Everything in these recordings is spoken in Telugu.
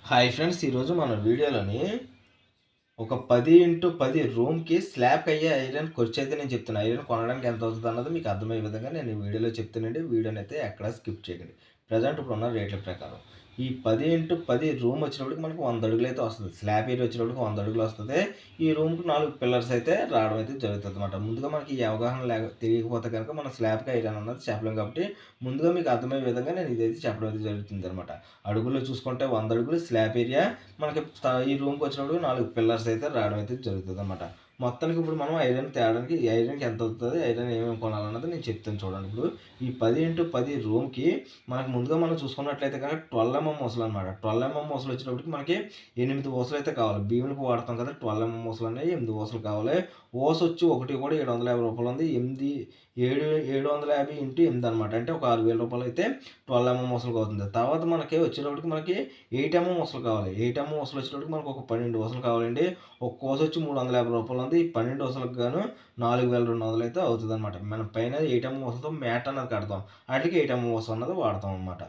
హాయ్ ఫ్రెండ్స్, ఈరోజు మన వీడియోలోని ఒక 10x10 రూమ్‌కి స్లాబ్‌కి అయ్యే ఐరన్ ఖర్చయితే నేను చెప్తున్నా. ఐరన్ కొనడానికి ఎంత అవుతదన్నది మీకు అర్థమయ్యే విధంగా నేను ఈ వీడియోలో చెప్తానండి. వీడియోనైతే ఎక్కడా స్కిప్ చేయకండి. ప్రెజెంట్ ఇప్పుడున్న రేట్ల ప్రకారం ఈ 10x10 రూమ్ వచ్చినప్పటికి మనకు 100 అడుగులైతే వస్తది. స్లాబ్ ఏరియా వచ్చేటప్పటికి 100 అడుగులు వస్తది. ఈ రూమ్‌కి 4 పిల్లర్స్ అయితే రావడం అయితే జరుగుతదనమాట. ముందుగా మనకి ఈ అవగాహన తెలియకపోతే గనుక మనం స్లాబ్‌కి ఐరన్ అన్నది చెప్పలేం కాబట్టి ముందుగా మీకు అర్థమయ్యే విధంగా నేను ఇదైతే చెప్పడం అయితే జరుగుతుందనమాట. అడుగుల్లో చూసుకుంటే 100 అడుగులు స్లాబ్ ఏరియా మనకి ఈ రూమ్‌కి వచ్చినప్పుడు 4 పిల్లర్స్ అయితే రావడం అయితే జరుగుతదనమాట. మొత్తానికి ఇప్పుడు మనం ఐరన్ తేడానికి ఈ ఐరన్‌కి ఎంత అవుతది? ఐరన్ ఏమేమి కొనాలన్నది నేను చెప్తాను చూడండి. ఇప్పుడు ఈ 10x10 రూమ్‌కి మనకు ముందుగా మనం చూసుకున్నట్లయితే కనుక 12 ఎంఎం ఊసలనమాట. 12 ఎంఎం ఊసలు వచ్చేటప్పటికి మనకి 8 ఊసలైతే కావాలి. భీములకు వాడతాం కదా! 12 ఎంఎం ఊసలు అనేవి 8 ఊసలు కావాలి. ఊసొచ్చి ఒకటి కూడా రూ. 750 ఉంది. 750 ఇంటూ 8 అనమాట. అంటే ఒక రూ. 6,000 అయితే 12 ఎంఎం ఊసలకి అవుతుంది. తర్వాత మనకి వచ్చేటప్పటికి మనకి 8 ఎంఎం ఊసలు కావాలి. 8 ఎంఎం ఊసలు వచ్చేటప్పటికి మనకు ఒక 12 ఊసలు కావాలండి. ఒక ఊస వచ్చి రూ. 350 ఉంది. ఈ 12 ఊసలకు గాను 4,200 అయితే అవుతదనమాట. మనం పైన 8 ఎంఎం ఊసలతో మ్యాట్ అన్నది కడతాం. ఆటిలికి 8 ఎంఎం ఊస అన్నది వాడతాం అనమాట.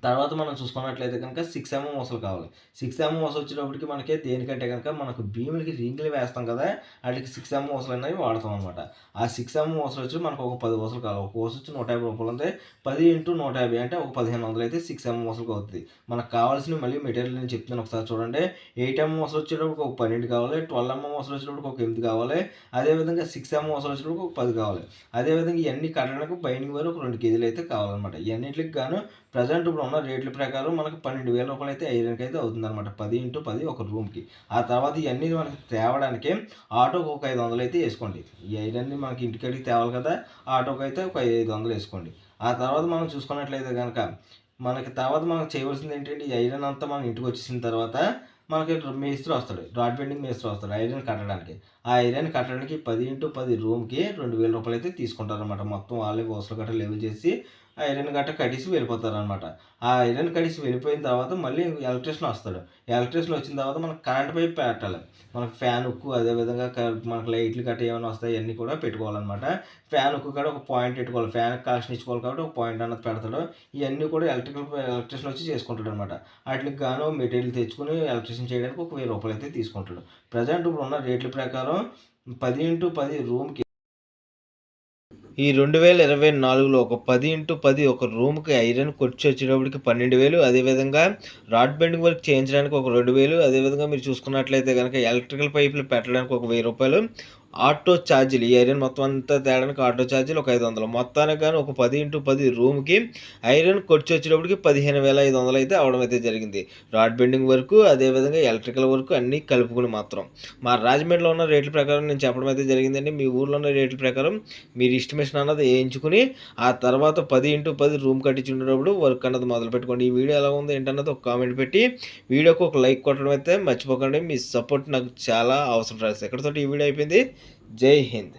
తర్వాత మనం చూసుకున్నట్లయితే కనుక 6 ఎంఎం ఊసలు కావాలి. 6 ఎంఎం ఊస వచ్చేటప్పటికి మనకి దేనికంటే గనుక మనకు భీములకి రింగులు వేస్తాం కదా! ఆటిలికి 6 ఎంఎం ఊసలు అనేవి వాడతాం అనమాట. ఆ 6 ఎంఎం ఊసలు వచ్చి మనకు ఒక 10 ఊసలు కావాలి. ఒక ఊస వచ్చి రూ. 150 ఉంది. 10 ఇంటూ 150 అంటే ఒక 1500 అయితే 6 ఎంఎం ఊసలకి అవుతది. మనకు కావాల్సినవి మళ్ళీ మెటీరియల్ నేను చెప్తున్నాను ఒకసారి చూడండి. 8 ఎంఎం ఊసలు వచ్చేటప్పటికి ఒక 12 కావాలి. 12 ఎంఎం ఊసలు వచ్చేటప్పటికి ఒక 8 కావాలి. అదేవిధంగా 6 ఎంఎం ఊసలు వచ్చేటప్పటికి ఒక 10 కావాలి. అదేవిధంగా ఇయన్నీ కట్టడానికి బైండింగ్ వైర్ ఒక 2 కేజీలు అయితే కావాలనమాట. ఇయన్నిట్లికి గాను ప్రెజెంట్ ఇప్పుడు ఉన్న రేట్ల ప్రకారం మనకు రూ. 12,000 అయితే ఐరన్‌కి అయితే అవుతుందనమాట. 10x10 ఒక రూమ్‌కి. ఆ తర్వాత ఇయన్నీ మనకి తేవడానికి ఆటోకి ఒక 500 అయితే ఏసుకోండి. ఈ ఐరన్‌ని మనకి ఇంటికాడికి తేవాలి కదా! ఆటోకైతే ఒక 500 ఏసుకోండి. ఆ తర్వాత మనం చూసుకున్నట్లయితే గనక మనకి తర్వాత మనం చేయవలసింది ఏంటంటే ఈ ఐరన్ అంతా మన ఇంటికి వచ్చేసిన తర్వాత మనకి మేస్త్రి వస్తాడు. రాడ్ బెండింగ్ మేస్త్రి వస్తాడు ఐరన్ కట్టడానికి. ఆ ఐరన్ కట్టడానికి 10x10 రూమ్‌కి రూ. 2,000 అయితే తీసుకుంటారనమాట. మొత్తం వాళ్ళే ఊసలు గట్రా లెవెల్ చేసి ఐరన్ గట్రా కట్టేసి వెళ్ళిపోతారనమాట. ఆ ఐరన్ కట్టేసి వెళ్ళిపోయిన తర్వాత మళ్ళీ ఎలక్ట్రీషియన్ వస్తాడు. ఎలక్ట్రీషియన్ వచ్చిన తర్వాత మనకు కరెంట్ పైప్ పెట్టాలి. మనకు ఫ్యాన్ హుక్కు అదేవిధంగా మనకు లైట్లు గట్రా ఏమైనా వస్తాయి అయన్నీ కూడా పెట్టుకోవాలనమాట. ఫ్యాన్ హుక్కు కాడ ఒక పాయింట్ పెట్టుకోవాలి. ఫ్యాన్‌కి కనెక్షన్ ఇచ్చుకోవాలి కాబట్టి ఒక పాయింట్ అన్నది పెడతాడు. ఇయన్నీ కూడా ఎలక్ట్రీషియన్ వచ్చి చేసుకుంటాడనమాట. ఆటిలికి గాను మెటీరియల్ తెచ్చుకొని ఎలక్ట్రీషియన్ చేయడానికి ఒక రూ. 1000 అయితే తీసుకుంటాడు. ప్రెజెంట్ ఇప్పుడున్న రేట్ల ప్రకారం 10x10 రూమ్‌కి ఈ 2024లో ఒక 10x10 ఒక రూమ్‌కి ఐరన్ ఖర్చొచ్చేటప్పటికి 12,000 అదేవిధంగా రాడ్ బెండింగ్ వర్క్ చేయించడానికి ఒక 2,000 అదేవిధంగా మీరు చూసుకున్నట్లయితే గనక ఎలక్ట్రికల్ పైపులు పెట్టడానికి ఒక రూ. 1,000 ఆటో ఛార్జీలు ఈ ఐరన్ మొత్తం అంతా తేడానికి ఆటో ఛార్జీలు ఒక 500 మొత్తానికి గాను ఒక 10x10 రూమ్‌కి ఐరన్ ఖర్చొచ్చేటప్పటికి 15,500 అయితే అవ్వడం అయితే జరిగింది. రాడ్ బెండింగ్ వర్కు అదేవిధంగా ఎలక్ట్రికల్ వర్క్ అన్నీ కలుపుకొని మాత్రం. మా రాజమండ్రిలో ఉన్న రేట్ల ప్రకారం నేను చెప్పడం అయితే జరిగిందండి. మీ ఊర్లో ఉన్న రేట్ల ప్రకారం మీరు ఎస్టిమేషన్ అన్నది ఏయించుకుని ఆ తర్వాత 10x10 రూమ్ కట్టించుకునేటప్పుడు వర్క్ అన్నది మొదలుపెట్టుకోండి. ఈ వీడియో ఎలా ఉంది ఏంటన్నది ఒక కామెంట్ పెట్టి వీడియోకి ఒక లైక్ కొట్టడం అయితే మర్చిపోకండి. మీ సపోర్ట్ నాకు చాలా అవసరం ఫ్రెండ్స్. ఇక్కడితోటి ఈ వీడియో అయిపోయింది. జై హింద్.